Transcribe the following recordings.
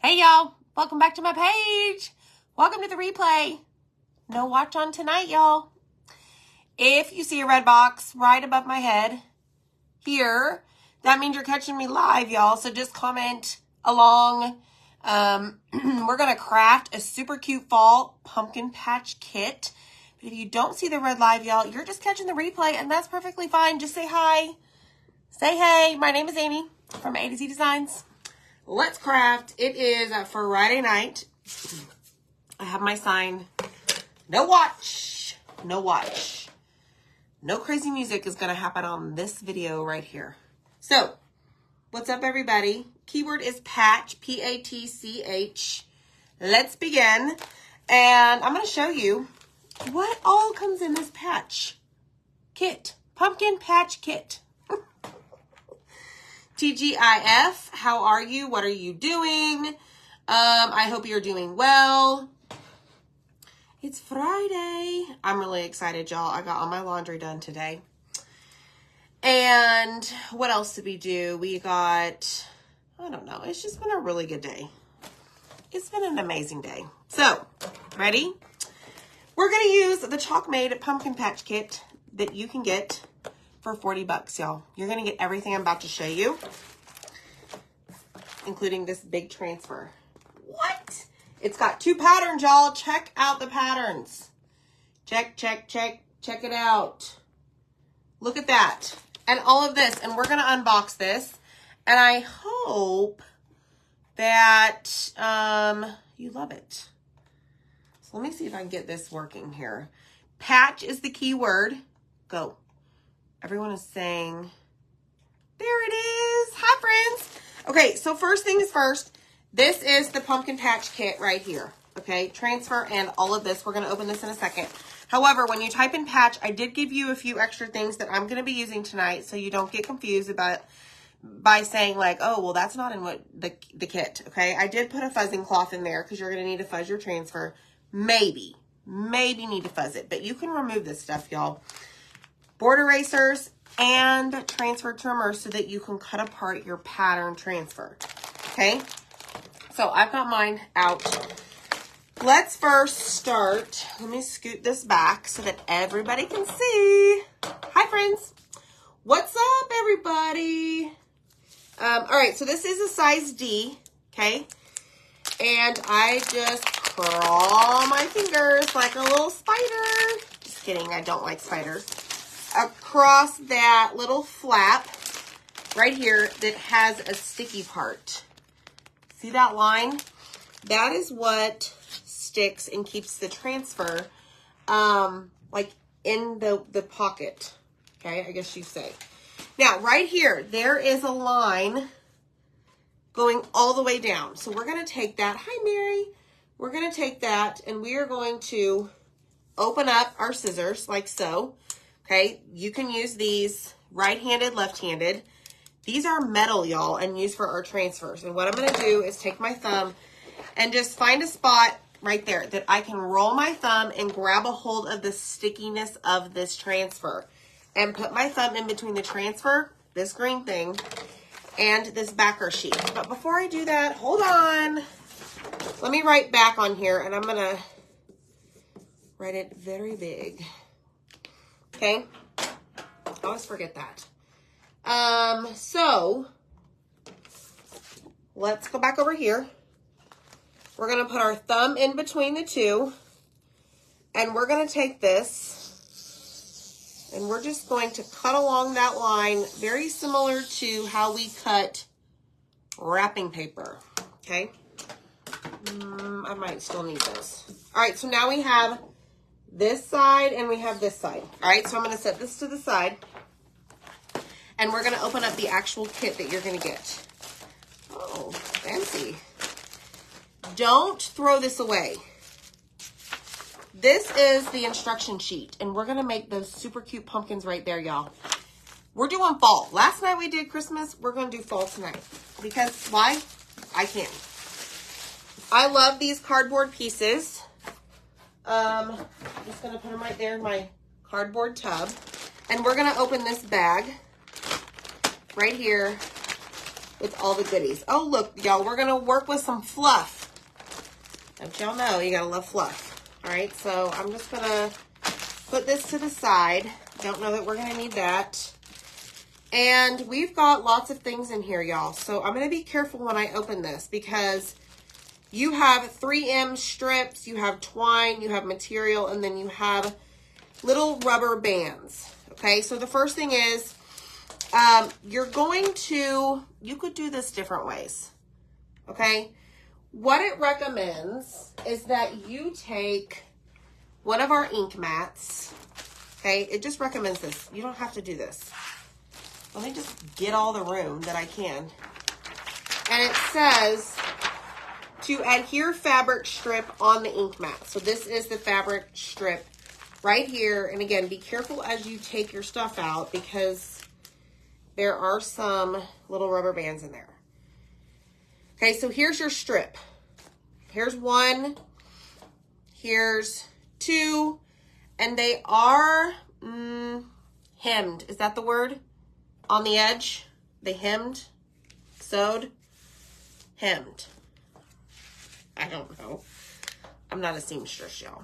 Hey y'all, welcome back to my page. Welcome to the replay. No watch on tonight, y'all. If you see a red box right above my head here, that means you're catching me live, y'all. So just comment along. We're going to craft a super cute fall pumpkin patch kit. But if you don't see the red live, y'all, you're just catching the replay, and that's perfectly fine. Just say hi. Say hey. My name is Amy from A to Z Designs. Let's craft. It is Friday night. I have my sign. No watch. No watch. No crazy music is going to happen on this video right here. So, what's up, everybody? Keyword is patch, P-A-T-C-H. Let's begin. And I'm going to show you what all comes in this patch kit. Pumpkin patch kit. TGIF, how are you? What are you doing? I hope you're doing well. It's Friday. I'm really excited, y'all. I got all my laundry done today. And what else did we do? We got, I don't know. It's just been a really good day. It's been an amazing day. So, ready? We're going to use the Chalk-Made Pumpkin Patch Kit that you can get for 40 bucks, y'all. You're going to get everything I'm about to show you, including this big transfer. What? It's got 2 patterns, y'all. Check out the patterns. Check it out. Look at that. And all of this. And we're going to unbox this. And I hope that you love it. So let me see if I can get this working here. Patch is the key word. Go. Everyone is saying, there it is. Hi, friends. Okay, so first things first, this is the pumpkin patch kit right here. Okay, transfer and all of this. We're going to open this in a second. However, when you type in patch, I did give you a few extra things that I'm going to be using tonight, so you don't get confused about by saying like, oh, well, that's not in what the kit. Okay, I did put a fuzzing cloth in there because you're going to need to fuzz your transfer. Maybe need to fuzz it, but you can remove this stuff, y'all. Board erasers and transfer trimmer so that you can cut apart your pattern transfer. Okay, so I've got mine out. Let's first start. Let me scoot this back so that everybody can see. Hi, friends. What's up, everybody? All right, so this is a size D, okay? And I just crawl my fingers like a little spider. Just kidding, I don't like spiders. Across that little flap right here that has a sticky part. See that line? That is what sticks and keeps the transfer like in the pocket. Okay, I guess you say. Now, right here, there is a line going all the way down. So we're going to take that. Hi, Mary. We're going to take that and we are going to open up our scissors like so. Okay, you can use these right-handed, left-handed. These are metal, y'all, and used for our transfers. And what I'm going to do is take my thumb and just find a spot right there that I can roll my thumb and grab a hold of the stickiness of this transfer. And put my thumb in between the transfer, this green thing, and this backer sheet. But before I do that, hold on. Let me write back on here, and I'm going to write it very big. Okay, I always forget that. So let's go back over here. We're going to put our thumb in between the two, and we're going to take this, and we're just going to cut along that line, very similar to how we cut wrapping paper, okay? I might still need this. All right, so now we have this side and we have this side. All right, so I'm going to set this to the side and we're going to open up the actual kit that you're going to get. Oh, fancy. Don't throw this away. This is the instruction sheet and we're going to make those super cute pumpkins right there, y'all. We're doing fall. Last night we did Christmas. We're going to do fall tonight. Because why? I can. I love these cardboard pieces. I'm just going to put them right there in my cardboard tub. And we're going to open this bag right here with all the goodies. Oh, look, y'all, we're going to work with some fluff. Don't y'all know you got to love fluff. All right, so I'm just going to put this to the side. Don't know that we're going to need that. And we've got lots of things in here, y'all. So I'm going to be careful when I open this because you have 3M strips, you have twine, you have material, and then you have little rubber bands. Okay, so the first thing is you're going to, you could do this different ways. Okay, what it recommends is that you take one of our ink mats. Okay, it just recommends this. You don't have to do this. Let me just get all the room that I can. And it says to adhere fabric strip on the ink mat. So this is the fabric strip right here. And again, be careful as you take your stuff out because there are some little rubber bands in there. Okay, so here's your strip. Here's one, here's two, and they are hemmed. Is that the word? On the edge, they hemmed, sewed, hemmed. I don't know. I'm not a seamstress, y'all.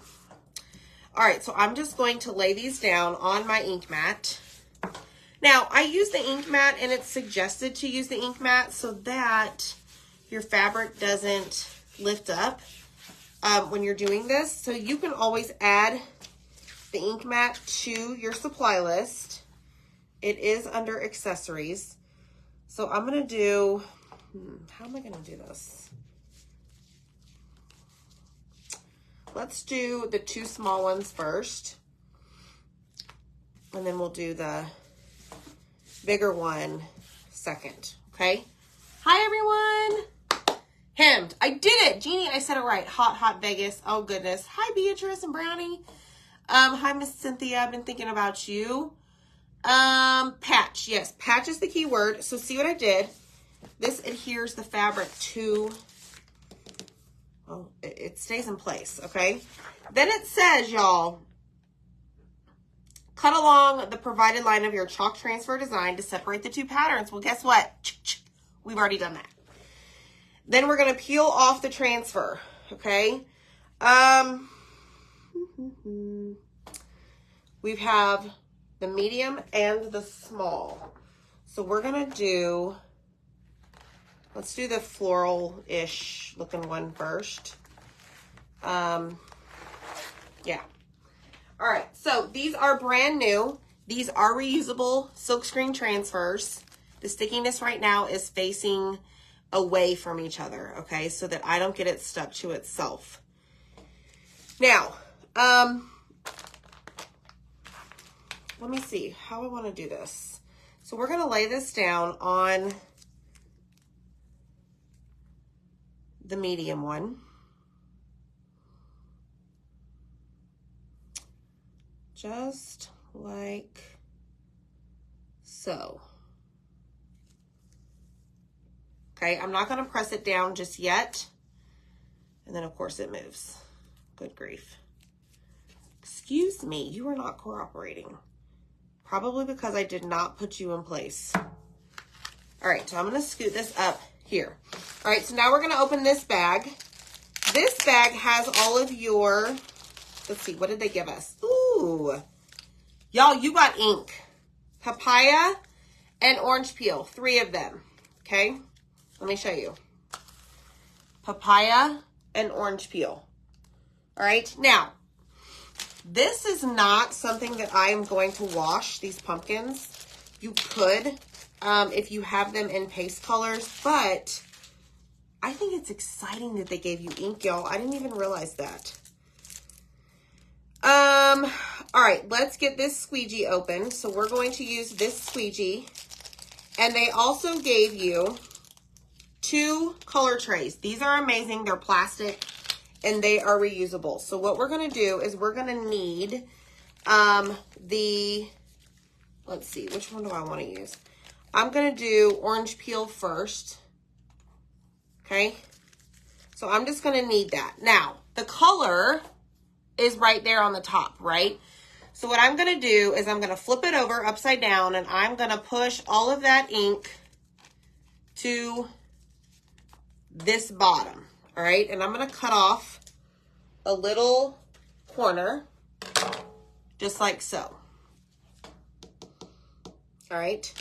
All right, so I'm just going to lay these down on my ink mat. Now, I use the ink mat, and it's suggested to use the ink mat so that your fabric doesn't lift up when you're doing this. So you can always add the ink mat to your supply list. It is under accessories. So I'm going to do, how am I going to do this? Let's do the two small ones first. And then we'll do the bigger one second. Okay. Hi, everyone. Hemmed. I did it. Jeannie, I said it right. Hot, hot Vegas. Oh, goodness. Hi, Beatrice and Brownie. Hi, Miss Cynthia. I've been thinking about you. Patch. Yes, patch is the key word. So see what I did? This adheres the fabric to, well, it stays in place, okay? Then it says, y'all, cut along the provided line of your chalk transfer design to separate the two patterns. Well, guess what? We've already done that. Then we're going to peel off the transfer, okay? We have the medium and the small. So we're going to do, let's do the floral-ish looking one first. Yeah. All right, so these are brand new. These are reusable silkscreen transfers. The stickiness right now is facing away from each other, okay, so that I don't get it stuck to itself. Now, let me see how I want to do this. So we're going to lay this down on the medium one. Just like so. Okay, I'm not going to press it down just yet. And then, of course, it moves. Good grief. Excuse me, you are not cooperating. Probably because I did not put you in place. All right, so I'm going to scoot this up here. All right, so now we're going to open this bag. This bag has all of your, let's see, what did they give us? Ooh, y'all, you got ink. Papaya and orange peel, 3 of them, okay? Let me show you. Papaya and orange peel. All right, now, this is not something that I am going to wash, these pumpkins. You could, if you have them in paste colors, but I think it's exciting that they gave you ink, y'all. I didn't even realize that. All right, let's get this squeegee open. So we're going to use this squeegee. And they also gave you 2 color trays. These are amazing. They're plastic and they are reusable. So what we're going to do is we're going to need let's see, which one do I want to use? I'm going to do orange peel first. Okay. So I'm just going to need that. Now, the color is right there on the top, right? So what I'm going to do is I'm going to flip it over upside down and I'm going to push all of that ink to this bottom, all right? And I'm gonna cut off a little corner, just like so. All right,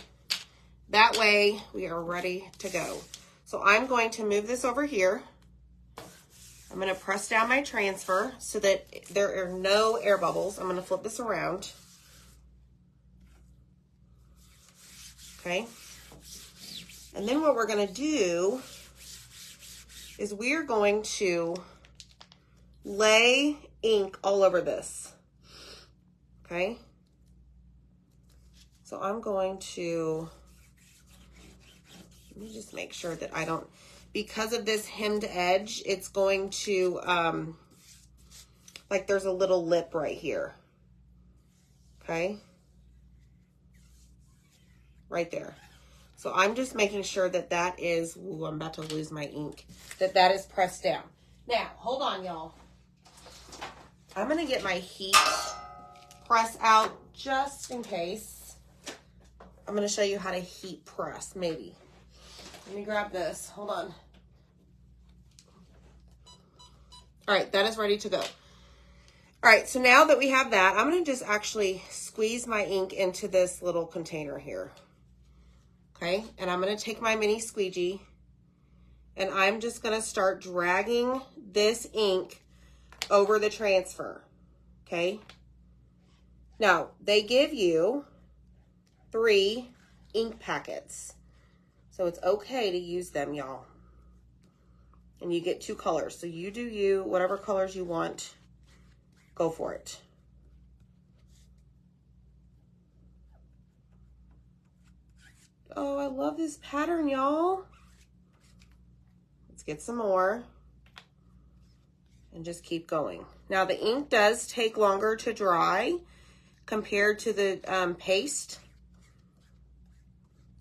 that way we are ready to go. So I'm going to move this over here. I'm gonna press down my transfer so that there are no air bubbles. I'm gonna flip this around. Okay. And then what we're gonna do is we're going to lay ink all over this. Okay. So I'm going to, let me just make sure that I don't, because of this hemmed edge, it's going to, like there's a little lip right here. Okay. Right there. So I'm just making sure that that is, ooh, I'm about to lose my ink, that is pressed down. Now, hold on, y'all. I'm going to get my heat press out just in case. I'm going to show you how to heat press, maybe. Let me grab this. Hold on. All right, that is ready to go. All right, so now that we have that, I'm going to just actually squeeze my ink into this little container here. Okay, and I'm going to take my mini squeegee and I'm just going to start dragging this ink over the transfer. Okay. Now, they give you 3 ink packets. So it's okay to use them, y'all. And you get 2 colors. So you do you, whatever colors you want, go for it. Oh, I love this pattern, y'all. Let's get some more. And just keep going. Now the ink does take longer to dry compared to the paste.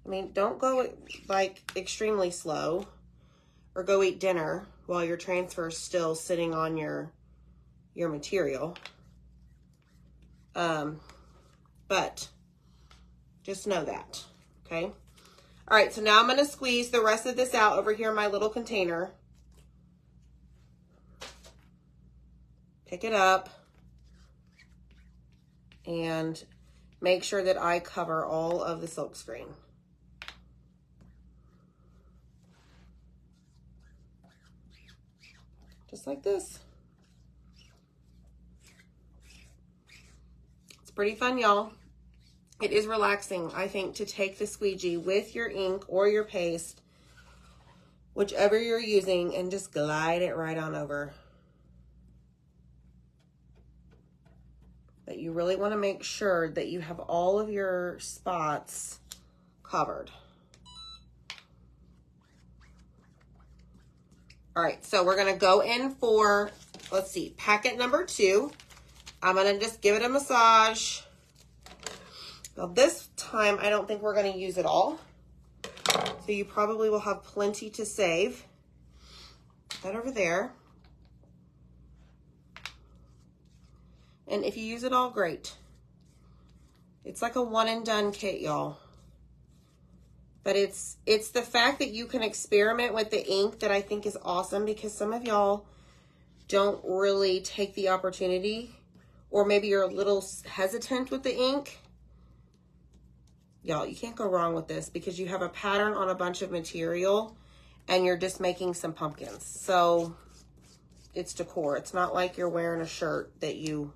I mean, don't go like extremely slow or go eat dinner while your transfer is still sitting on your material. But just know that, okay? All right, so now I'm gonna squeeze the rest of this out over here in my little container. Pick it up and make sure that I cover all of the silk screen. Just like this. It's pretty fun, y'all. It is relaxing, I think, to take the squeegee with your ink or your paste, whichever you're using, and just glide it right on over. But you really want to make sure that you have all of your spots covered. All right, so we're gonna go in for, let's see, packet number 2. I'm gonna just give it a massage. Now this time, I don't think we're gonna use it all. So you probably will have plenty to save. Put that over there. And if you use it all, great. It's like a one and done kit, y'all. But it's the fact that you can experiment with the ink that I think is awesome, because some of y'all don't really take the opportunity, or maybe you're a little hesitant with the ink. Y'all, you can't go wrong with this because you have a pattern on a bunch of material and you're just making some pumpkins. So it's decor. It's not like you're wearing a shirt that you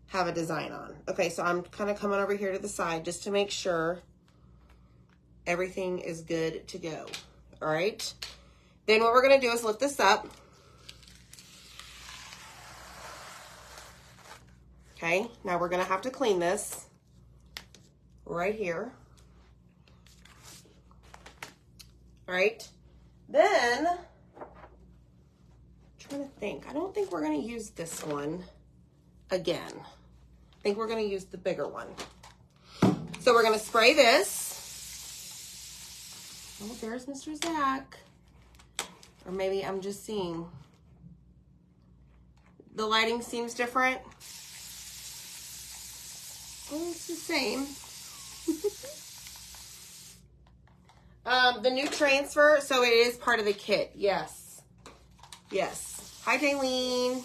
have a design on. Okay, so I'm kind of coming over here to the side just to make sure everything is good to go. All right. Then what we're going to do is lift this up. Okay, now we're going to have to clean this right here. All right. Then, I'm trying to think. I don't think we're going to use this one again. I think we're going to use the bigger one. So we're going to spray this. Oh, there's Mr. Zach. Or maybe I'm just seeing. The lighting seems different. Well, it's the same. The new transfer, so it is part of the kit. Yes. Yes. Hi, Jaylene.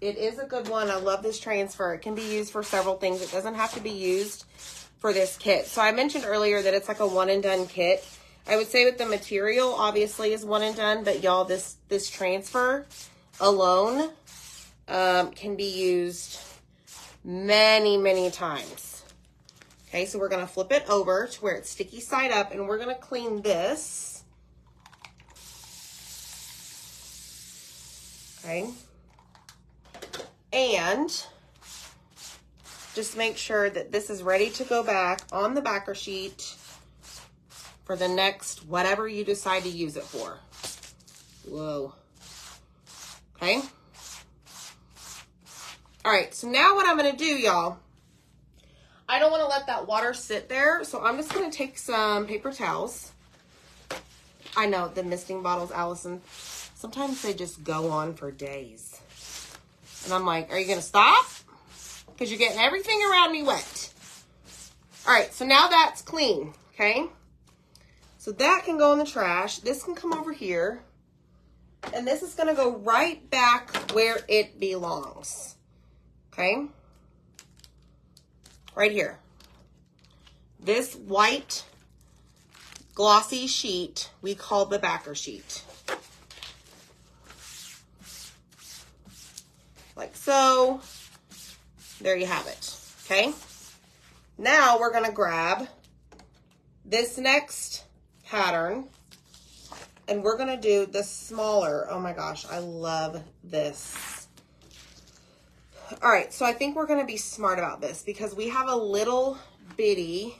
It is a good one. I love this transfer. It can be used for several things. It doesn't have to be used for this kit. So I mentioned earlier that it's like a one and done kit. I would say with the material, obviously, is one and done. But y'all, this transfer alone can be used many, many times. Okay, so we're going to flip it over to where it's sticky side up, and we're going to clean this. Okay. And just make sure that this is ready to go back on the backer sheet for the next whatever you decide to use it for. Whoa. Okay. All right, so now what I'm going to do, y'all, I don't want to let that water sit there, so I'm just going to take some paper towels. I know, the misting bottles, Allison, sometimes they just go on for days. And I'm like, are you going to stop? Because you're getting everything around me wet. All right, so now that's clean, okay? So that can go in the trash. This can come over here. And this is going to go right back where it belongs, okay? Right here. This white glossy sheet we call the backer sheet. Like so. There you have it. Okay. Now we're going to grab this next pattern and we're going to do the smaller. Oh my gosh, I love this. All right, so I think we're going to be smart about this because we have a little bitty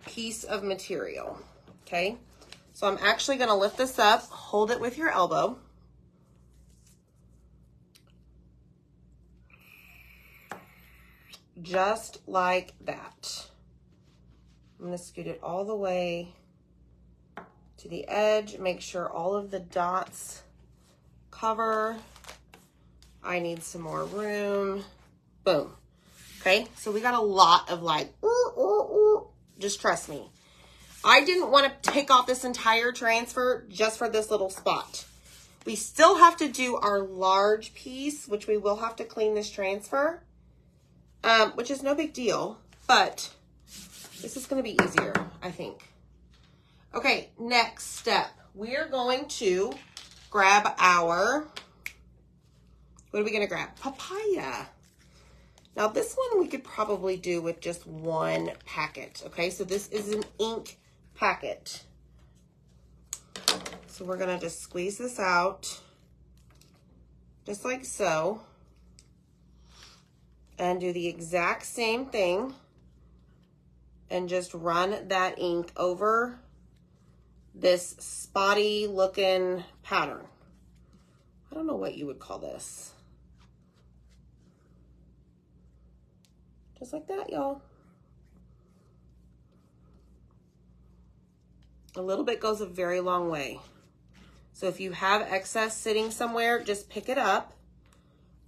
piece of material. Okay. So I'm actually going to lift this up, hold it with your elbow. Just like that. I'm going to scoot it all the way to the edge. Make sure all of the dots cover. I need some more room. Boom. Okay, so we got a lot of like, just trust me. I didn't want to take off this entire transfer just for this little spot. We still have to do our large piece, which we will have to clean this transfer. Which is no big deal, but this is going to be easier, I think. Okay, next step. We are going to grab our, what are we going to grab? Papaya. Now, this one we could probably do with just one packet, okay? So this is an ink packet. So we're going to just squeeze this out, just like so. And do the exact same thing and just run that ink over this spotty looking pattern. I don't know what you would call this. Just like that, y'all. A little bit goes a very long way. So if you have excess sitting somewhere, just pick it up.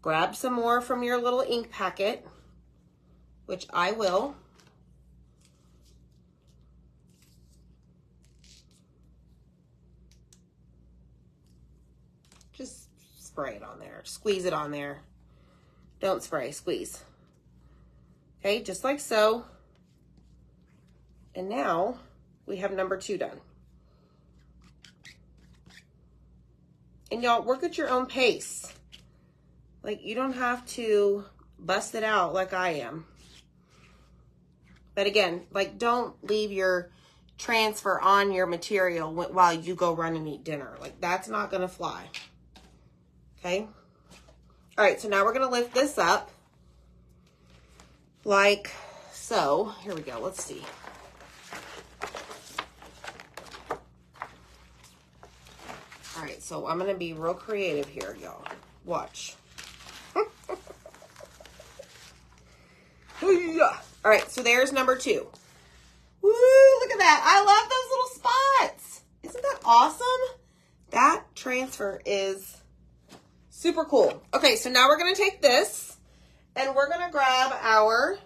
Grab some more from your little ink packet, which I will. Just spray it on there. Squeeze it on there. Don't spray, squeeze. Okay, just like so. And now we have number 2 done. And y'all, work at your own pace. Like, you don't have to bust it out like I am. But again, like, don't leave your transfer on your material while you go run and eat dinner. Like, that's not going to fly. Okay? All right, so now we're going to lift this up like so. Here we go. Let's see. All right, so I'm going to be real creative here, y'all. Watch. All right, so there's number 2. Woo, look at that. I love those little spots. Isn't that awesome? That transfer is super cool. Okay, so now we're going to take this and we're going to grab our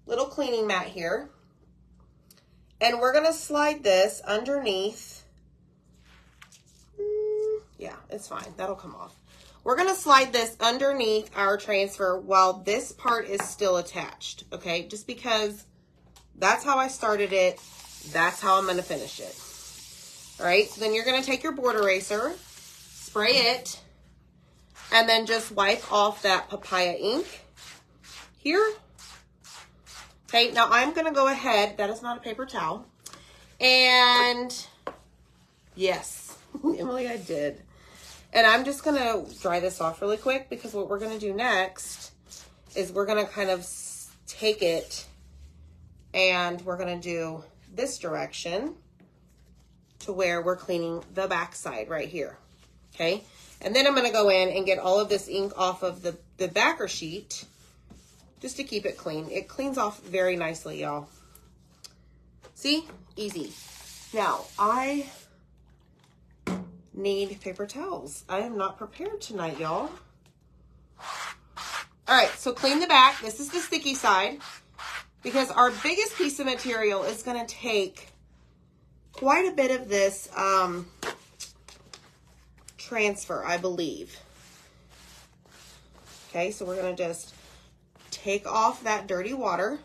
little cleaning mat here. And we're going to slide this underneath. Yeah, it's fine. That'll come off. We're going to slide this underneath our transfer while this part is still attached, okay? Just because that's how I started it. That's how I'm going to finish it. All right, so then you're going to take your board eraser, spray it, and then just wipe off that papaya ink here. Okay, now I'm going to go ahead. That is not a paper towel. And yes, Emily, I did. And I'm just going to dry this off really quick because what we're going to do next is we're going to kind of take it and we're going to do this direction to where we're cleaning the back side right here. Okay. And then I'm going to go in and get all of this ink off of the backer sheet just to keep it clean. It cleans off very nicely, y'all. See? Easy. Now, I need paper towels. I am not prepared tonight, y'all. All right, so clean the back. This is the sticky side because our biggest piece of material is going to take quite a bit of this transfer, I believe. Okay, so we're going to just take off that dirty water,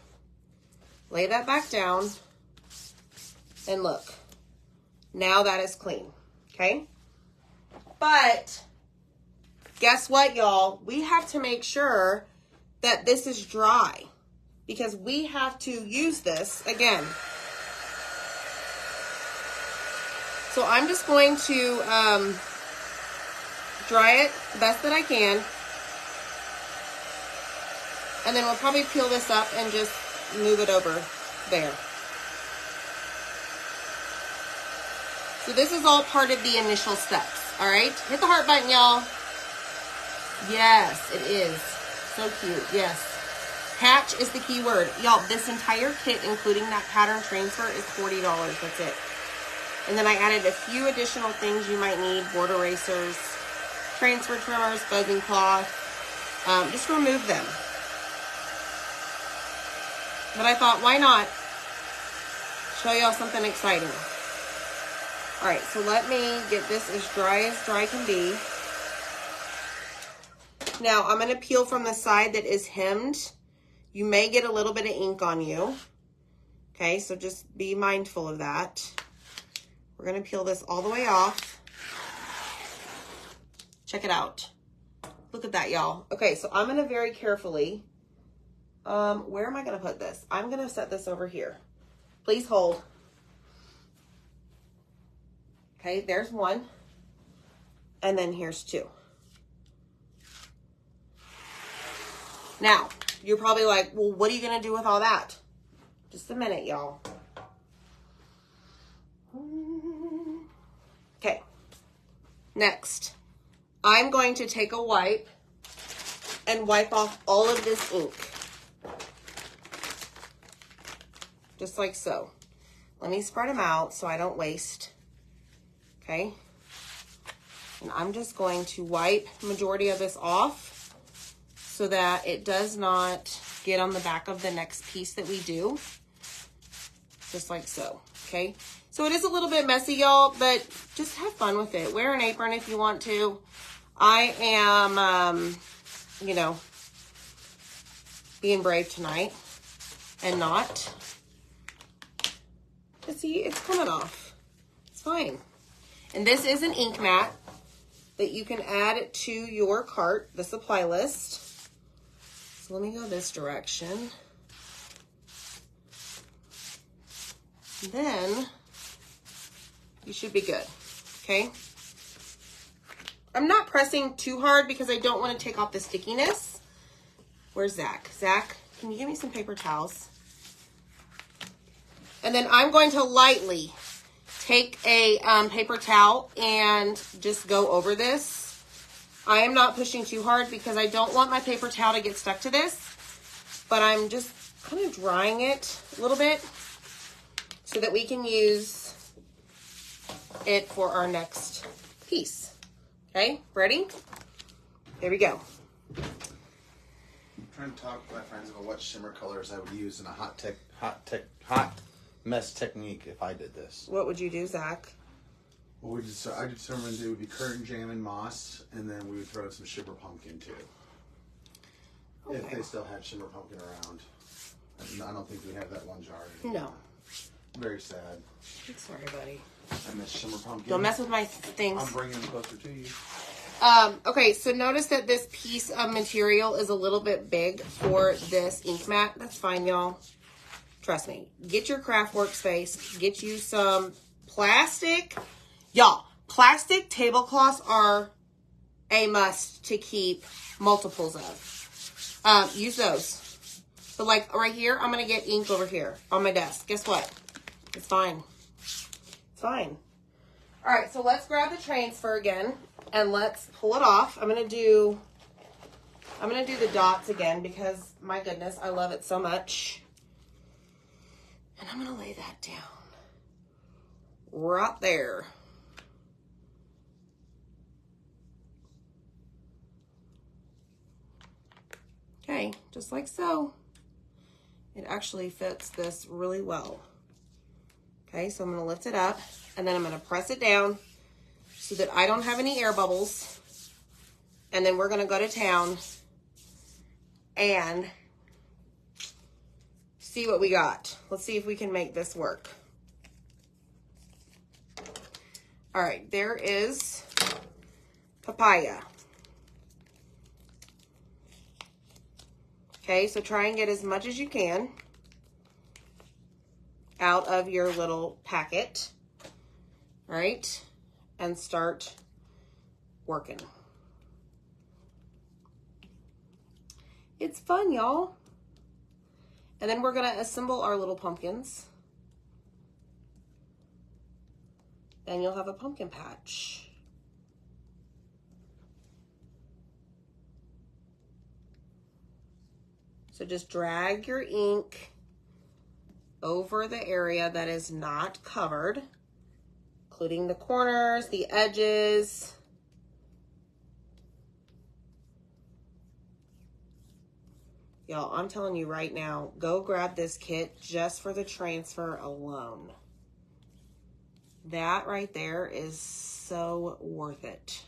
lay that back down, and look, now that is clean, okay? But guess what, y'all? We have to make sure that this is dry because we have to use this again. So I'm just going to dry it the best that I can. And then we'll probably peel this up and just move it over there. So this is all part of the initial steps. All right, hit the heart button, y'all. Yes, it is. So cute, yes. Patch is the key word. Y'all, this entire kit, including that pattern transfer, is $40. That's it. And then I added a few additional things you might need. Board erasers, transfer trimmers, buzzing cloth. Just remove them. But I thought, why not show y'all something exciting? All right, so let me get this as dry can be. Now, I'm going to peel from the side that is hemmed. You may get a little bit of ink on you. Okay, so just be mindful of that. We're going to peel this all the way off. Check it out. Look at that, y'all. Okay, so I'm going to very carefully, where am I going to put this? I'm going to set this over here. Please hold. Okay, there's one. And then here's two. Now, you're probably like, well, what are you going to do with all that? Just a minute, y'all. Okay. Next, I'm going to take a wipe and wipe off all of this ink. Just like so. Let me spread them out so I don't waste. Okay. And I'm just going to wipe the majority of this off so that it does not get on the back of the next piece that we do. Just like so. Okay. So it is a little bit messy, y'all, but just have fun with it. Wear an apron if you want to. I am, you know, being brave tonight and not. But see, it's coming off. It's fine. And this is an ink mat that you can add to your cart, the supply list. So let me go this direction. Then you should be good, okay? I'm not pressing too hard because I don't want to take off the stickiness. Where's Zach? Zach, can you give me some paper towels? And then I'm going to lightly take a paper towel and just go over this. I am not pushing too hard because I don't want my paper towel to get stuck to this, but I'm just kind of drying it a little bit so that we can use it for our next piece. Okay, ready? Here we go. I'm trying to talk to my friends about what shimmer colors I would use in a hot mess technique if I did this. What would you do, Zach? Well, I determined it would be curtain jam and moss, and then we would throw in some shimmer pumpkin too. Okay. If they still had shimmer pumpkin around. I don't think we have that one jar anymore. No. Very sad. Sorry, buddy. I miss shimmer pumpkin. Don't mess with my things. I'm bringing them closer to you. Okay, so notice that this piece of material is a little bit big for this ink mat. That's fine, y'all. Trust me. Get your craft workspace. Get you some plastic. Y'all, plastic tablecloths are a must to keep multiples of. Use those. But like right here, I'm going to get ink over here on my desk. Guess what? It's fine. It's fine. All right, so let's grab the transfer again and let's pull it off. I'm going to do the dots again because my goodness, I love it so much. And I'm going to lay that down right there. Okay, just like so. It actually fits this really well. Okay, so I'm going to lift it up and then I'm going to press it down so that I don't have any air bubbles. And then we're going to go to town and see what we got. Let's see if we can make this work. All right, there is papaya. Okay, so try and get as much as you can out of your little packet, right? And start working. It's fun, y'all. And then we're gonna assemble our little pumpkins. Then you'll have a pumpkin patch. So just drag your ink over the area that is not covered, including the corners, the edges. Y'all, I'm telling you right now, go grab this kit just for the transfer alone. That right there is so worth it.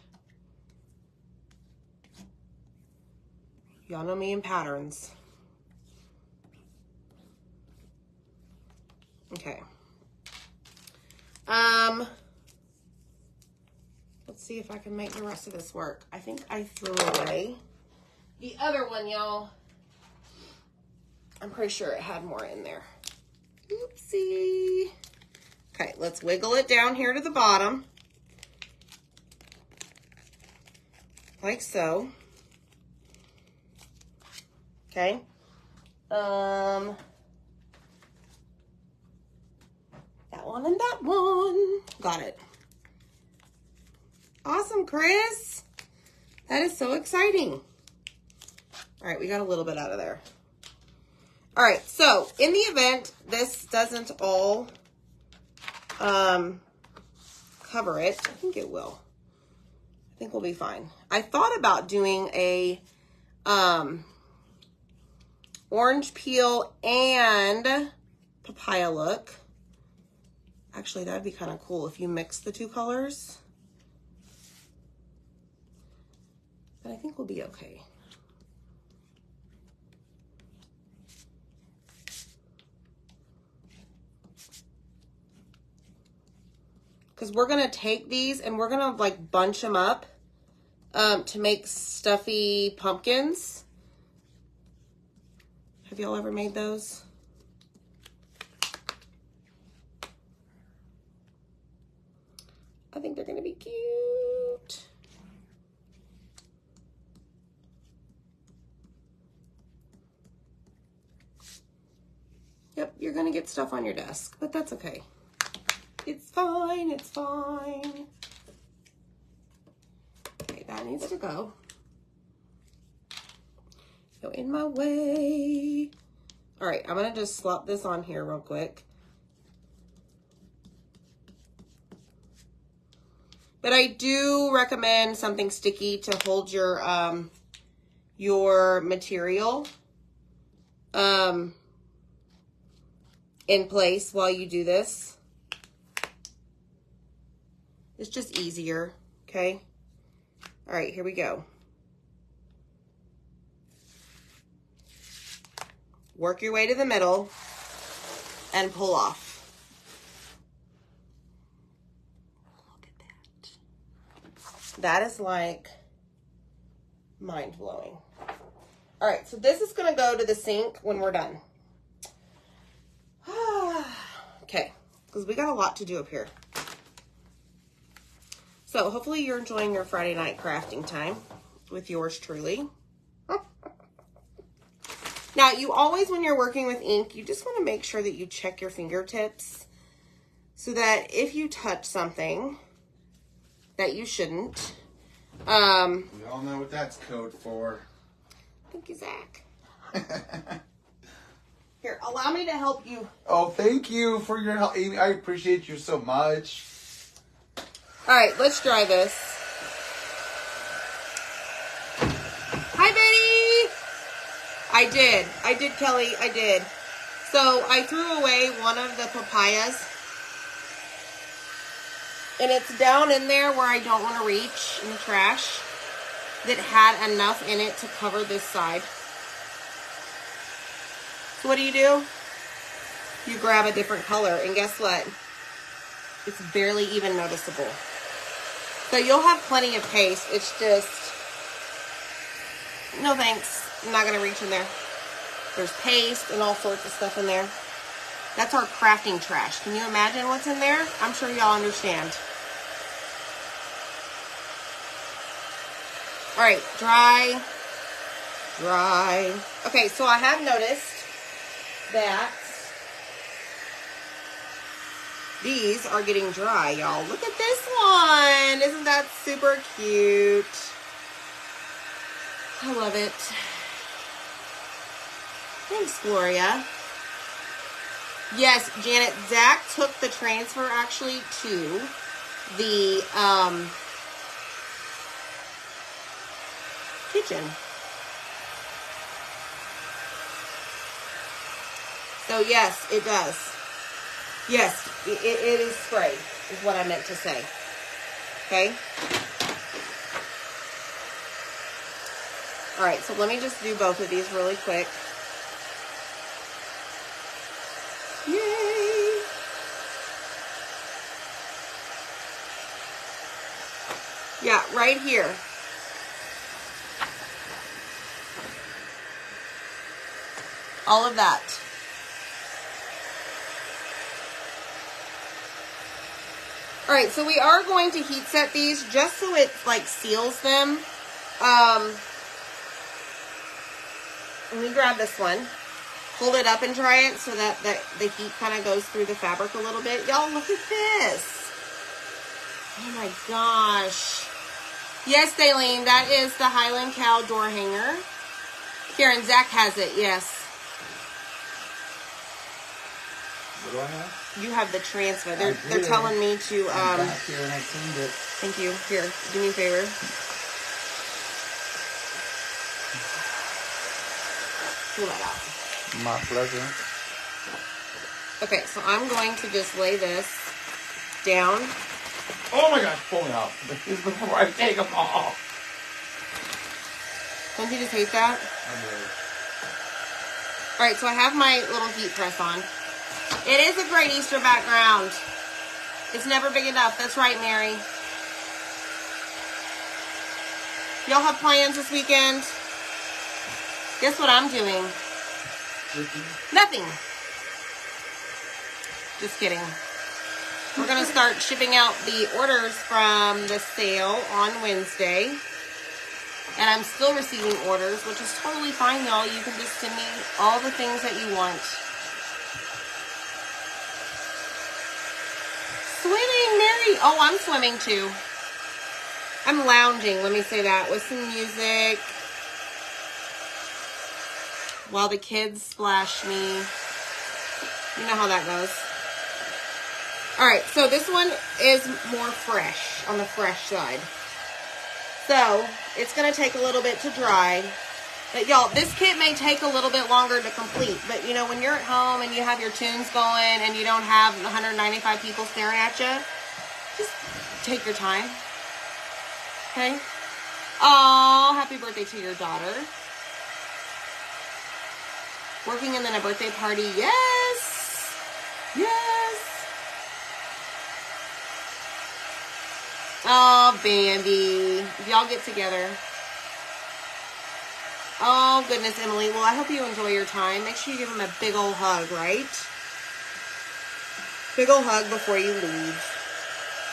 Y'all know me in patterns. Okay. Let's see if I can make the rest of this work. I think I threw away the other one, y'all. I'm pretty sure it had more in there. Oopsie. Okay, let's wiggle it down here to the bottom. Like so. Okay. That one and that one. Got it. Awesome, Chris. That is so exciting. All right, we got a little bit out of there. All right, so in the event this doesn't all cover it, I think it will. I think we'll be fine. I thought about doing a orange peel and papaya look. Actually, that'd be kind of cool if you mix the two colors. But I think we'll be okay. Because we're going to take these and we're going to like bunch them up to make stuffy pumpkins. Have y'all ever made those? I think they're going to be cute. Yep, you're going to get stuff on your desk, but that's okay. It's fine, it's fine. Okay, that needs to go. Go in my way. All right, I'm gonna just slop this on here real quick. But I do recommend something sticky to hold your material. in place while you do this. It's just easier, okay? All right, here we go. Work your way to the middle and pull off. Look at that. That is like mind-blowing. All right, so this is going to go to the sink when we're done. Okay, because we got a lot to do up here. So hopefully you're enjoying your Friday night crafting time with yours truly. Now, you always, when you're working with ink, you just want to make sure that you check your fingertips so that if you touch something that you shouldn't. We all know what that's code for. Thank you, Zach. Here, allow me to help you. Oh, thank you for your help, Amy. I appreciate you so much. All right, let's dry this. Hi, Betty. I did, Kelly. I did. So I threw away one of the papayas. And it's down in there where I don't want to reach in the trash. That had enough in it to cover this side. So what do? You grab a different color, and guess what? It's barely even noticeable. So you'll have plenty of paste. It's just, no thanks. I'm not going to reach in there. There's paste and all sorts of stuff in there. That's our crafting trash. Can you imagine what's in there? I'm sure y'all understand. All right, dry. Okay, so I have noticed that these are getting dry, y'all. Look at this one. Isn't that super cute? I love it. Thanks, Gloria. Yes, Janet, Zach took the transfer actually to the kitchen. So yes, it does. Yes, it is sprayed, is what I meant to say. Okay? All right, so let me just do both of these really quick. Yay! Yeah, right here. All of that. All right, so we are going to heat set these just so it like seals them. Let me grab this one. Hold it up and dry it so that the heat kind of goes through the fabric a little bit. Y'all, look at this. Oh my gosh. Yes, Daleen, that is the Highland Cow door hanger. Karen, Zach has it, yes. What do I have? You have the transfer. They're telling me to I'm back here and I cleaned it. Thank you. Here, do me a favor. Pull that out. My pleasure. Okay, so I'm going to just lay this down. Oh my gosh, pull me out. This is before I take them off. Don't you just hate that? I do. All right, so I have my little heat press on. It is a great Easter background. It's never big enough. That's right, Mary. Y'all have plans this weekend? Guess what I'm doing? Nothing. Just kidding. We're going to start shipping out the orders from the sale on Wednesday. And I'm still receiving orders, which is totally fine, y'all. You can just send me all the things that you want. Swimming, Mary. Oh, I'm swimming too. I'm lounging, let me say that, with some music. While the kids splash me. You know how that goes. Alright, so this one is more fresh, on the fresh side. So, it's going to take a little bit to dry. But y'all, this kit may take a little bit longer to complete. But you know, when you're at home and you have your tunes going and you don't have 195 people staring at you, just take your time. Okay? Oh, happy birthday to your daughter. Working and then a birthday party. Yes. Yes. Oh, Bambi. If y'all get together. Oh, goodness, Emily. Well, I hope you enjoy your time. Make sure you give him a big old hug, right? Big old hug before you leave.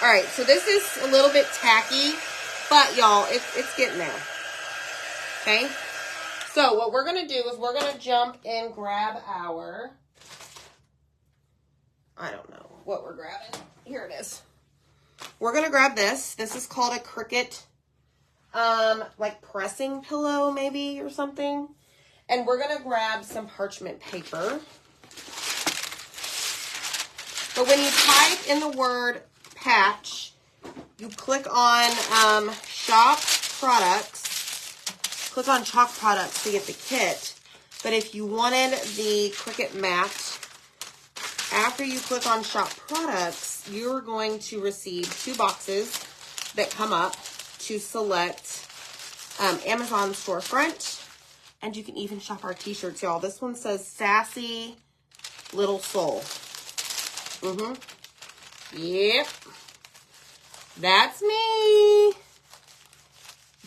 All right, so this is a little bit tacky, but y'all, it's getting there. Okay? So what we're going to do is we're going to jump and grab our, I don't know what we're grabbing. Here it is. We're going to grab this. This is called a Cricut, like pressing pillow maybe or something. And we're going to grab some parchment paper. But when you type in the word patch, you click on shop products. Click on chalk products to get the kit. But if you wanted the Cricut mat, after you click on shop products, you're going to receive 2 boxes that come up to select Amazon storefront. And you can even shop our t-shirts, y'all. This one says Sassy Little Soul. Yep. That's me.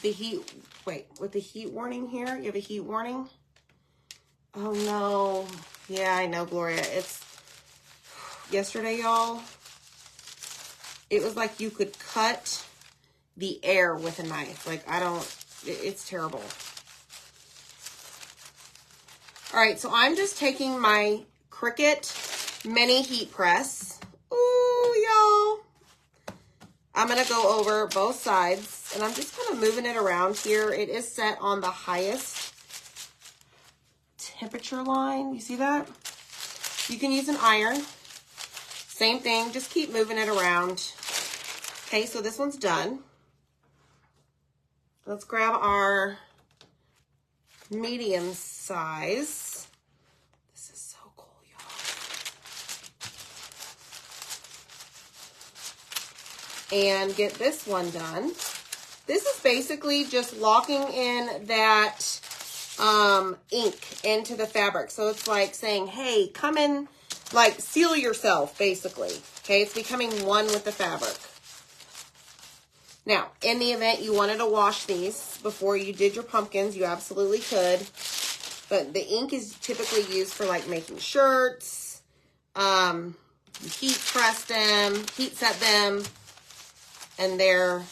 The heat, wait, with the heat warning here, you have a heat warning? Oh no. Yeah, I know, Gloria. It's, yesterday, y'all, it was like you could cut the air with a knife. Like, it's terrible. All right, so I'm just taking my Cricut mini heat press. Ooh, y'all. I'm going to go over both sides, and I'm just kind of moving it around here. It is set on the highest temperature line. You see that? You can use an iron. Same thing. Just keep moving it around. Okay, so this one's done. Let's grab our medium size. This is so cool, y'all. And get this one done. This is basically just locking in that ink into the fabric. So it's like saying, hey, come in, like seal yourself, basically. Okay, it's becoming one with the fabric. Now, in the event you wanted to wash these before you did your pumpkins, you absolutely could. But the ink is typically used for like making shirts. You heat press them, heat set them, and they're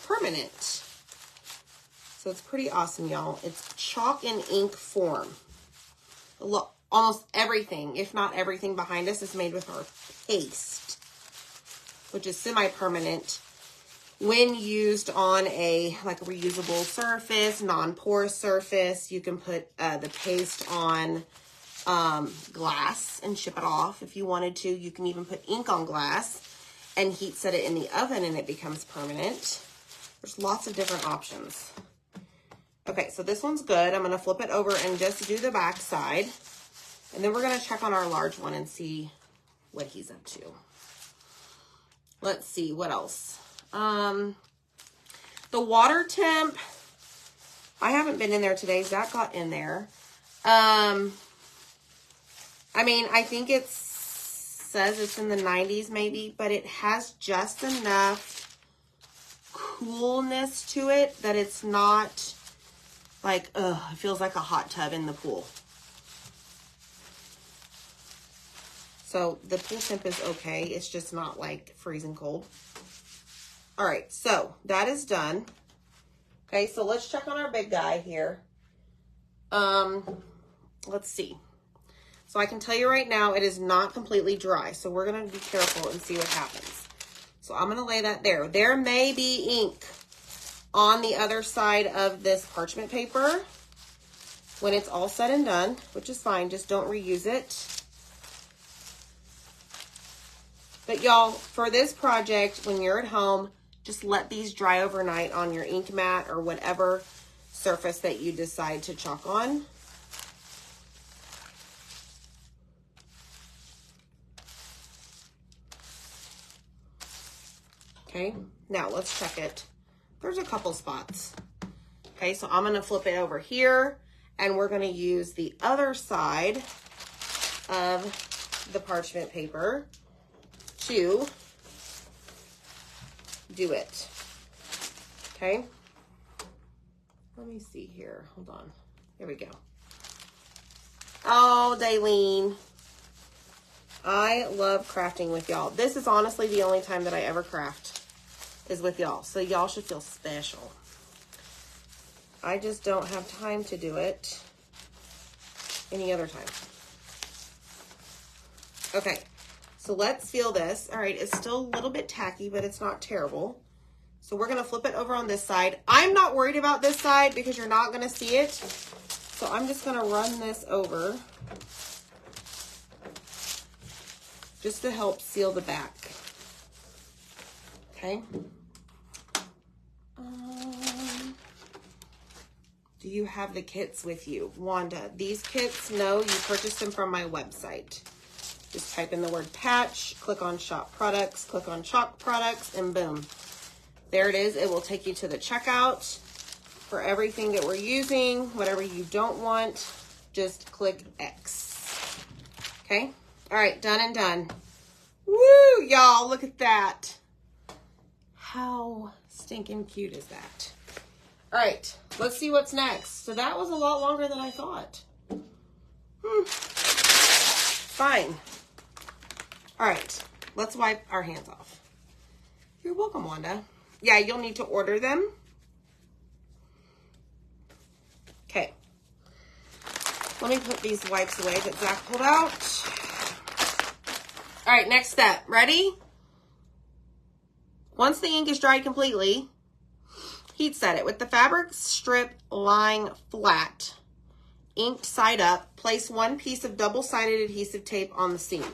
permanent. So it's pretty awesome, y'all. It's chalk and ink form. Almost everything, if not everything behind us, is made with our paste, which is semi-permanent. When used on a reusable surface, non-porous surface, you can put the paste on glass and ship it off if you wanted to. You can even put ink on glass and heat set it in the oven and it becomes permanent. There's lots of different options. Okay, so this one's good. I'm going to flip it over and just do the back side. And then we're going to check on our large one and see what he's up to. Let's see, what else? The water temp, I haven't been in there today. Zach got in there. I mean, I think it says it's in the 90s maybe, but it has just enough coolness to it that it's not like, it feels like a hot tub in the pool. So the pool temp is okay. It's just not like freezing cold. All right, so that is done. Okay, so let's check on our big guy here. Let's see. So I can tell you right now, it is not completely dry. So we're going to be careful and see what happens. So I'm going to lay that there. There may be ink on the other side of this parchment paper when it's all said and done, which is fine. Just don't reuse it. But y'all, for this project, when you're at home, just let these dry overnight on your ink mat or whatever surface that you decide to chalk on. Okay, now let's check it. There's a couple spots. Okay, so I'm going to flip it over here, and we're going to use the other side of the parchment paper to do it. Okay, let me see here. Hold on. Here we go. Oh, Daylene. I love crafting with y'all. This is honestly the only time that I ever craft is with y'all. So y'all should feel special. I just don't have time to do it any other time. Okay, so let's feel this. All right, it's still a little bit tacky, but it's not terrible. So we're gonna flip it over on this side. I'm not worried about this side because you're not gonna see it. So I'm just gonna run this over just to help seal the back. Okay. Do you have the kits with you? Wanda, these kits, no, you purchased them from my website. Just type in the word patch, click on shop products, click on chalk products, and boom. There it is. It will take you to the checkout for everything that we're using. Whatever you don't want, just click X. Okay? All right, done and done. Woo, y'all, look at that. How stinking cute is that? All right, let's see what's next. So that was a lot longer than I thought. Fine. All right, let's wipe our hands off. You're welcome, Wanda. Yeah, you'll need to order them. Okay. Let me put these wipes away that Zach pulled out. All right, next step. Ready? Once the ink is dried completely, heat set it with the fabric strip lying flat, inked side up. Place one piece of double-sided adhesive tape on the seam.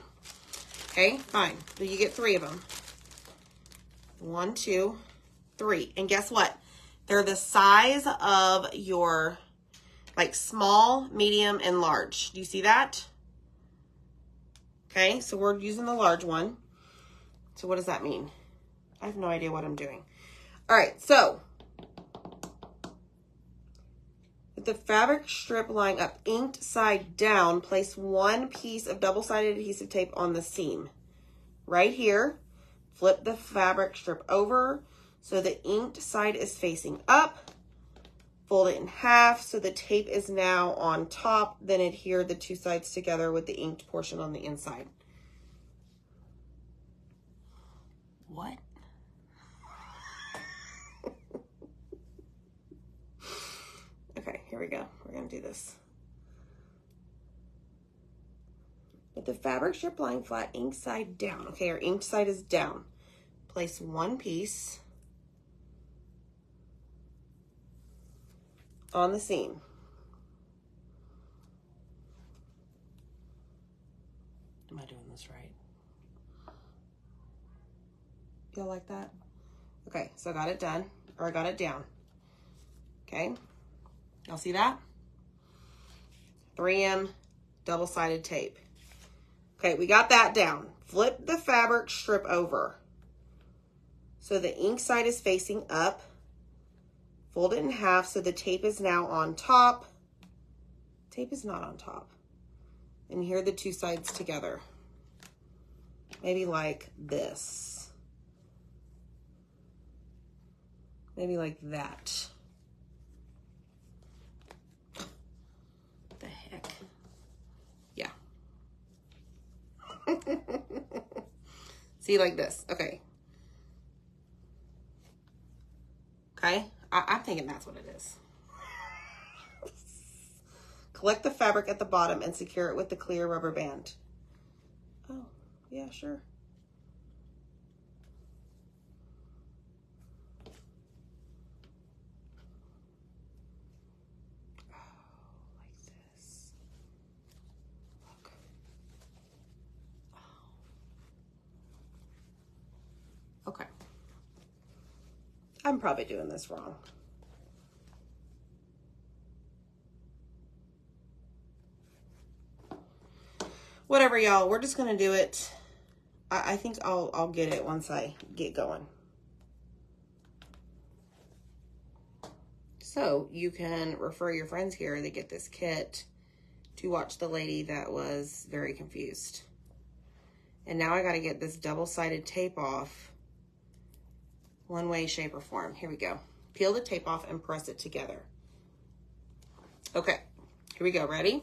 Okay, fine. So you get 3 of them. 1, 2, 3. And guess what? They're the size of your, like, small, medium, and large. Do you see that? Okay, so we're using the large one. So what does that mean? I have no idea what I'm doing. All right, so with the fabric strip lying up, inked side down, place one piece of double-sided adhesive tape on the seam. Right here, flip the fabric strip over so the inked side is facing up. Fold it in half so the tape is now on top. Then adhere the 2 sides together with the inked portion on the inside. What? Okay, here we go. We're gonna do this. With the fabric strip lying flat, ink side down. Okay, our inked side is down. Place one piece on the seam. Am I doing this right? Feel like that? Okay, so I got it done, or I got it down. Okay, y'all see that? 3M double-sided tape. Okay, we got that down. Flip the fabric strip over so the ink side is facing up. Fold it in half so the tape is now on top. Tape is not on top. And here are the 2 sides together. Maybe like this. Maybe like that. What the heck? Yeah. See, like this. Okay. Okay. I'm thinking that's what it is. Collect the fabric at the bottom and secure it with the clear rubber band. Oh, yeah, sure. Okay. I'm probably doing this wrong. Whatever, y'all. We're just going to do it. I think I'll get it once I get going. So you can refer your friends here to get this kit to watch the lady that was very confused. And now I got to get this double-sided tape off one way, shape, or form. Here we go. Peel the tape off and press it together. Okay, here we go. Ready?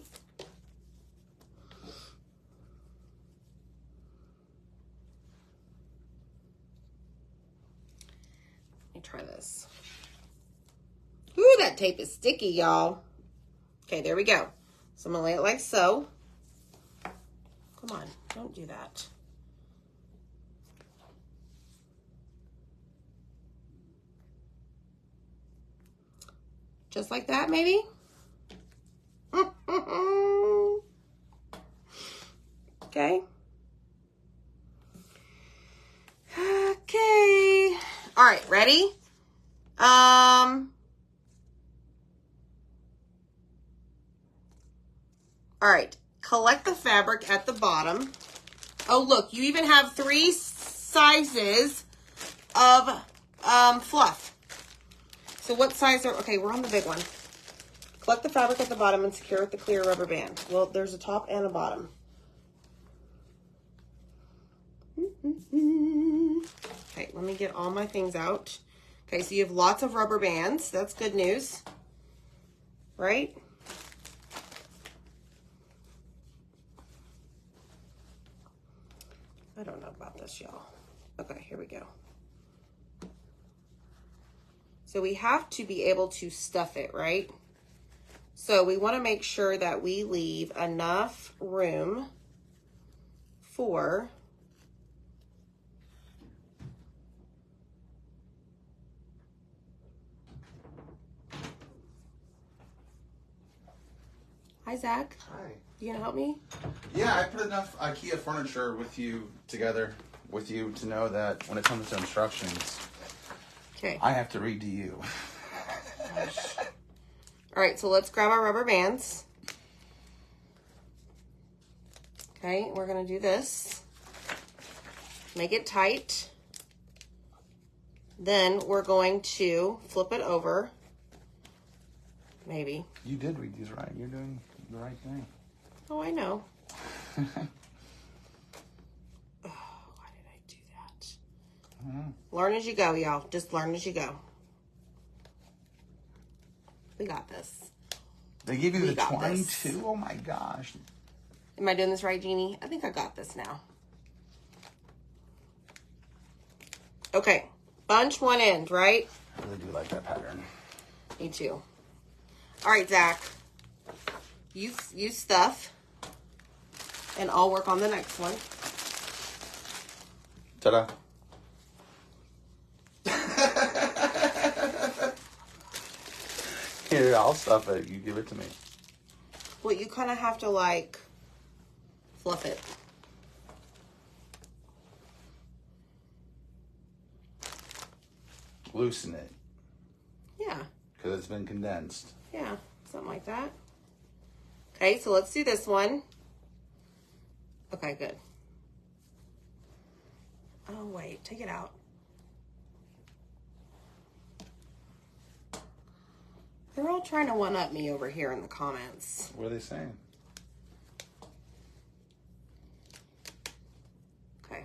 Let me try this. Ooh, that tape is sticky, y'all. Okay, there we go. So I'm gonna lay it like so. Come on, don't do that. Just like that, maybe? Okay. Okay. All right, ready? All right, collect the fabric at the bottom. Oh, look, you even have 3 sizes of fluff. So what size are, okay, we're on the big one. Collect the fabric at the bottom and secure with the clear rubber band. Well, there's a top and a bottom. Okay, let me get all my things out. Okay, so you have lots of rubber bands. That's good news, right? I don't know about this, y'all. Okay, here we go. So we have to be able to stuff it, right? So we want to make sure that we leave enough room for Hi, Zach. Hi. You gonna help me? Yeah, I put enough IKEA furniture with you together with you to know that when it comes to instructions, Okay. I have to read to you. All right, so let's grab our rubber bands. Okay, we're gonna do this. Make it tight. Then we're going to flip it over. Maybe. You did read these right. You're doing the right thing. Oh, I know. Oh, why did I do that? Learn as you go, y'all. Just learn as you go. We got this. They give you We the got 22? this. Oh my gosh. Am I doing this right, Jeannie? I think I got this now. Okay. Bunch one end, right? I really do like that pattern. Me too. All right, Zach. You stuff. And I'll work on the next one. Ta-da. Here, I'll stuff it. You give it to me. Well, you kind of have to, like, fluff it. Loosen it. Yeah. Because it's been condensed. Yeah. Something like that. Okay, so let's do this one. Okay, good. Oh, wait. Take it out. They're all trying to one-up me over here in the comments. What are they saying? Okay.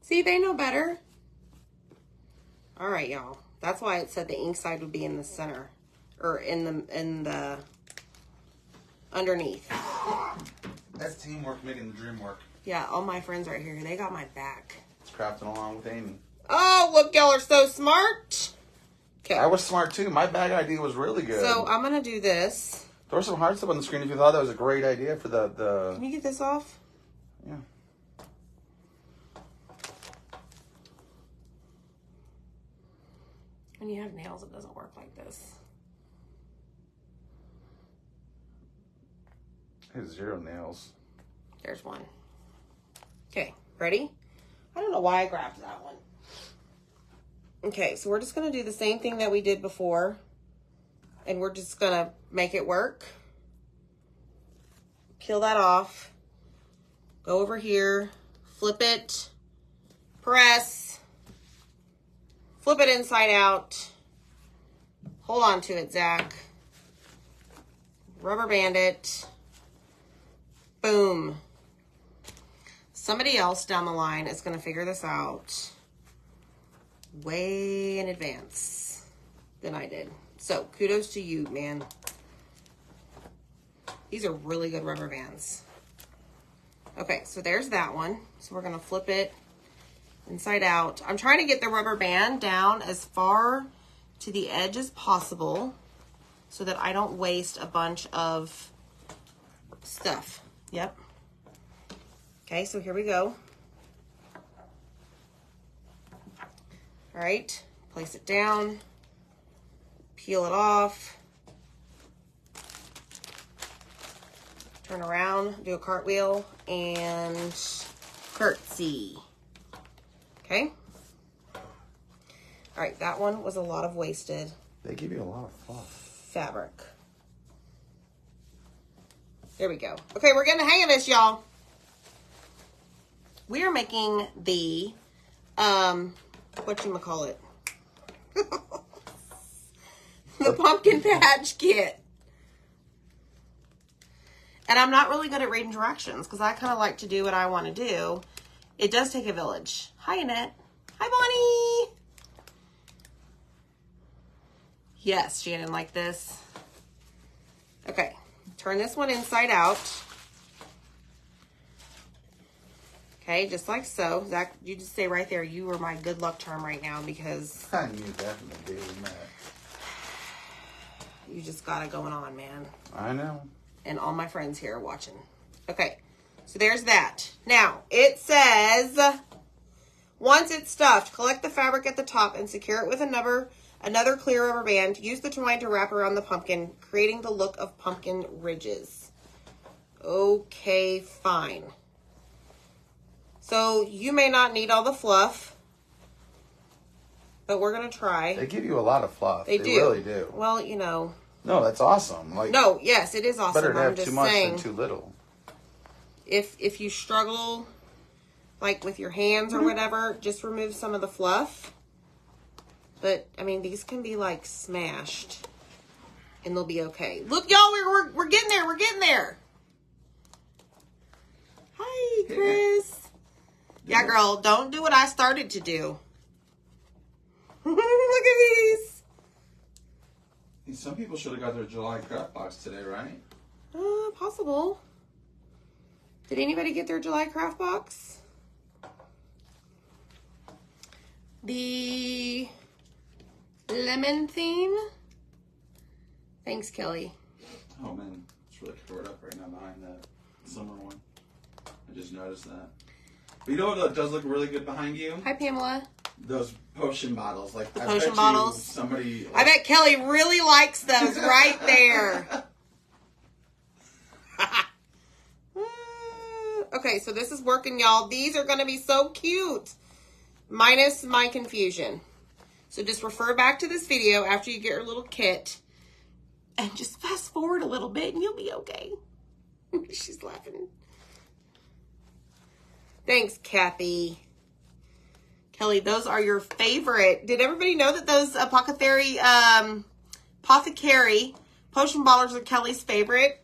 See, they know better. All right, y'all. That's why it said the ink side would be in the center. Or in the underneath. That's teamwork making the dream work. Yeah, all my friends right here, they got my back. It's crafting along with Amy. Oh, look, y'all are so smart. Okay. I was smart too. My bag idea was really good. So I'm going to do this. Throw some hearts up on the screen if you thought that was a great idea for the... Can you get this off? Yeah. When you have nails, it doesn't work like this. I have 0 nails. There's one. Okay, ready? I don't know why I grabbed that one. Okay, so we're just going to do the same thing that we did before. And we're just gonna make it work. Peel that off. Go over here, flip it, press, flip it inside out. Hold on to it, Zach. Rubber band it. Boom. Somebody else down the line is going to figure this out way in advance than I did. So kudos to you, man. These are really good rubber bands. Okay, so there's that one. So we're going to flip it inside out. I'm trying to get the rubber band down as far to the edge as possible so that I don't waste a bunch of stuff. Yep. Okay, so here we go. All right, place it down, peel it off, turn around, do a cartwheel, and curtsy. Okay. All right, that one was a lot of wasted They give you a lot of fluff. fabric. There we go. Okay, we're getting the hang of this, y'all. We are making the, whatchamacallit? The pumpkin patch kit. And I'm not really good at reading directions because I kind of like to do what I want to do. It does take a village. Hi, Annette. Hi, Bonnie. Yes, Shannon, like this. Okay, turn this one inside out. Okay, just like so. Zach, you just stay right there. You are my good luck charm right now because I knew that from the day we met. you just got it going on, man. I know. And all my friends here are watching. Okay, so there's that. Now, it says, once it's stuffed, collect the fabric at the top and secure it with another clear rubber band. Use the twine to wrap around the pumpkin, creating the look of pumpkin ridges. Okay, fine. So you may not need all the fluff, but we're going to try. They give you a lot of fluff. They do. Really do. Well, you know. No, that's awesome. Like, No, yes, it is awesome. better to I'm have just too much saying, than too little. if you struggle, like with your hands or whatever, just remove some of the fluff. But, I mean, these can be, like, smashed. And they'll be okay. Look, y'all, we're getting there. We're getting there. Hi, Chris. Yeah, girl, don't do what I started to do. Look at these. Some people should have got their July craft box today, right? Possible. Did anybody get their July craft box? The lemon theme. Thanks, Kelly. Oh man, it's really covered up right now behind that summer one. I just noticed that. But you know what does look really good behind you? Hi, Pamela. Those potion bottles, like The I potion bet bottles? You somebody. I bet Kelly really likes those right there. Okay, so this is working, y'all. These are going to be so cute. Minus my confusion. So just refer back to this video after you get your little kit. And just fast forward a little bit and you'll be okay. She's laughing. Thanks, Kathy. Kelly, those are your favorite. Did everybody know that those apothecary potion ballers are Kelly's favorite?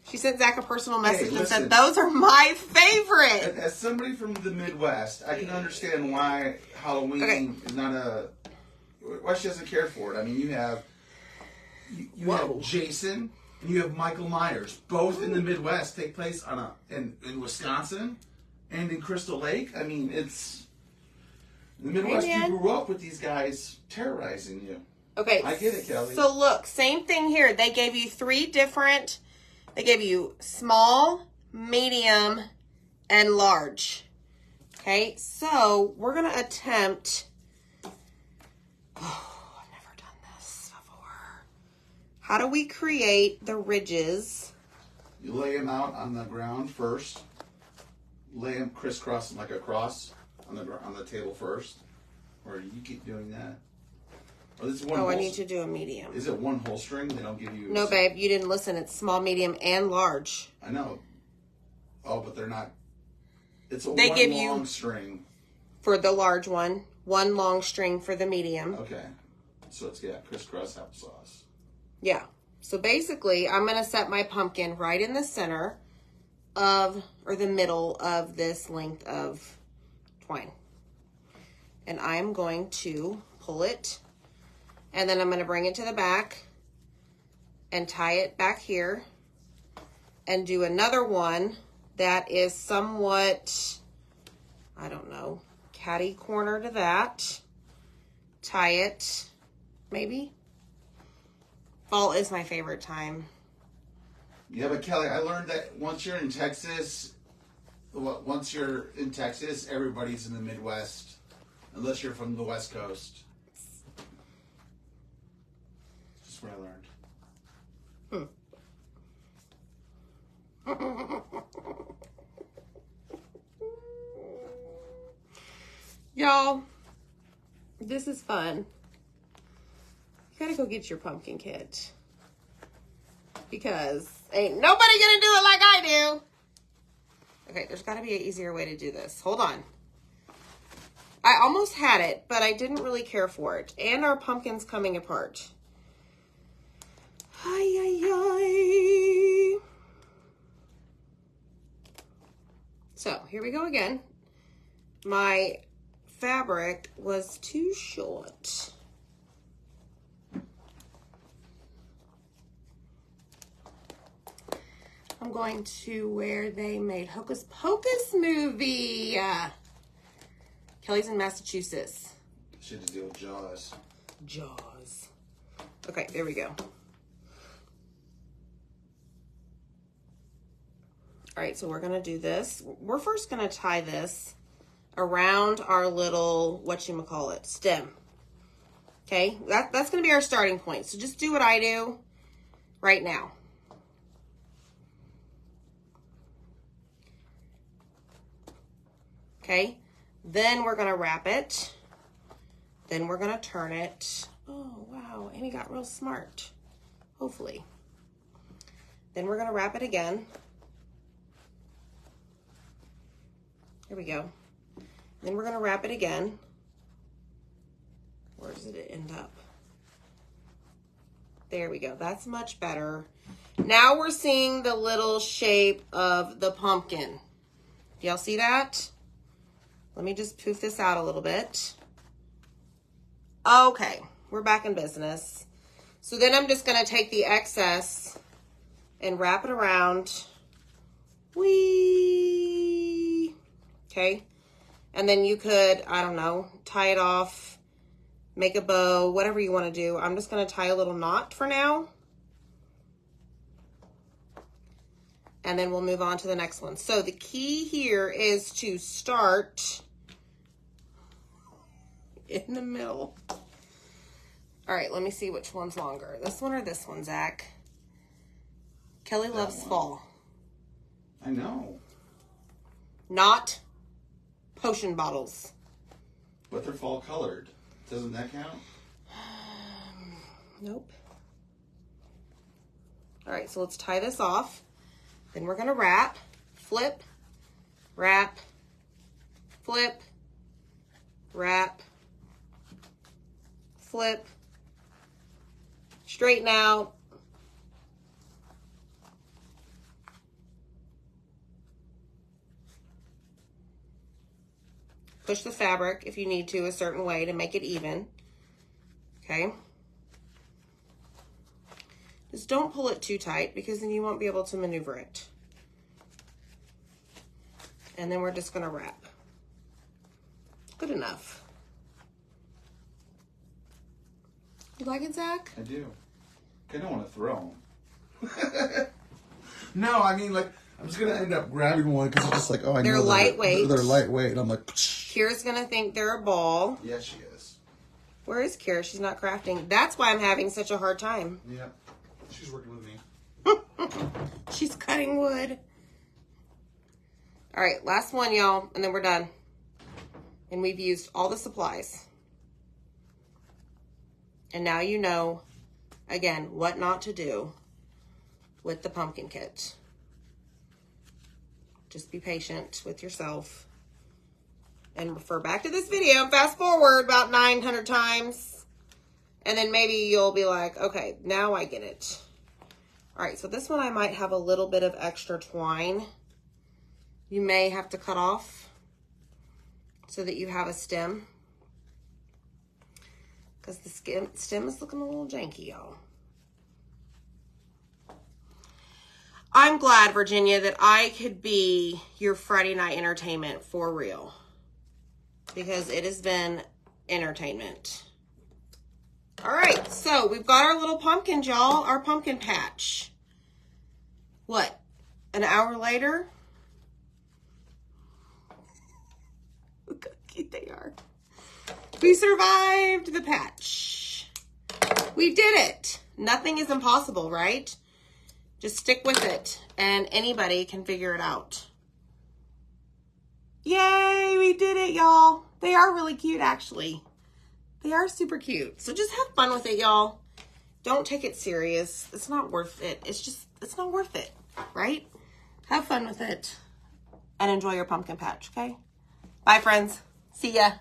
She sent Zach a personal message and said, those are my favorite. As somebody from the Midwest, I can understand why Halloween is not why she doesn't care for it. I mean, you have Jason and you have Michael Myers. Both in the Midwest take place in Wisconsin and in Crystal Lake. I mean, it's in the Midwest. Hey, you grew up with these guys terrorizing you. Okay. I get it, Kelly. So look, same thing here. They gave you they gave you small, medium, and large. Okay, so we're going to attempt, I've never done this before. How do we create the ridges? You lay them out on the ground first. Lay them crisscross like a cross on the table first. Or you keep doing that. Oh, this is one Oh, I whole need to do a medium. Is it one whole string? They don't give you... No, babe, you didn't listen. It's small, medium, and large. I know. Oh, but they're not... It's a They one give long you- string. For the large one, one long string for the medium. Okay. So it's, yeah, crisscross applesauce. Yeah. So basically, I'm going to set my pumpkin right in the center of, or the middle of this length of twine. And I'm going to pull it, and then I'm going to bring it to the back and tie it back here and do another one that is somewhat, I don't know, catty corner to that. Tie it, maybe. Fall is my favorite time. Yeah, but Kelly, I learned that once you're in Texas, everybody's in the Midwest, unless you're from the West Coast. That's what I learned. Y'all, this is fun. You gotta go get your pumpkin kit. Because ain't nobody gonna do it like I do. Okay, there's gotta be an easier way to do this. Hold on. I almost had it, but I didn't really care for it. And our pumpkin's coming apart. Ay, ay, ay. So, here we go again. My fabric was too short. I'm going to where they made Hocus Pocus movie. Kelly's in Massachusetts. She had to deal with Jaws. Jaws. Okay, there we go. All right, so we're gonna do this. We're first gonna tie this around our little, whatchamacallit, stem. Okay, that's gonna be our starting point. So just do what I do right now. Okay, then we're gonna wrap it. Then we're gonna turn it. Oh, wow, Amy got real smart, hopefully. Then we're gonna wrap it again. Here we go. Then we're gonna wrap it again. Where does it end up? There we go, that's much better. Now we're seeing the little shape of the pumpkin. Do y'all see that? Let me just poof this out a little bit. Okay, we're back in business. So then I'm just gonna take the excess and wrap it around. Whee! Okay, and then you could, I don't know, tie it off, make a bow, whatever you wanna do. I'm just gonna tie a little knot for now. And then we'll move on to the next one. So the key here is to start in the middle. All right, let me see which one's longer. This one or this one, Zach? Kelly loves fall. I know. Not potion bottles. But they're fall colored. Doesn't that count? Nope. All right, so let's tie this off. Then we're gonna wrap, flip, wrap, flip, wrap, flip, straighten out, push the fabric if you need to a certain way to make it even, okay? Just don't pull it too tight because then you won't be able to maneuver it. And then we're just gonna wrap. Good enough. You like it, Zach? I do. I don't want to throw them. No, I mean, like, I'm just gonna end up grabbing one because it's just like, oh, I They're know lightweight. They're lightweight, and I'm like, Kira's gonna think they're a ball. Yeah, she is. Where is Kira? She's not crafting. That's why I'm having such a hard time. yeah, she's working with me. She's cutting wood. All right, last one, y'all, and then we're done. And we've used all the supplies. And now you know, again, what not to do with the pumpkin kit. Just be patient with yourself. And refer back to this video. Fast forward about 900 times. And then maybe you'll be like, okay, now I get it. All right, so this one I might have a little bit of extra twine. You may have to cut off so that you have a stem. Because the stem is looking a little janky, y'all. I'm glad, Virginia, that I could be your Friday night entertainment for real. Because it has been entertainment. All right, so we've got our little pumpkins, y'all. Our pumpkin patch. What? An hour later? Look how cute they are. We survived the patch. We did it. Nothing is impossible, right? Just stick with it, and anybody can figure it out. Yay, we did it, y'all. They are really cute, actually. They are super cute. So just have fun with it, y'all. Don't take it serious. It's not worth it. It's not worth it, right? Have fun with it and enjoy your pumpkin patch, okay? Bye, friends. See ya.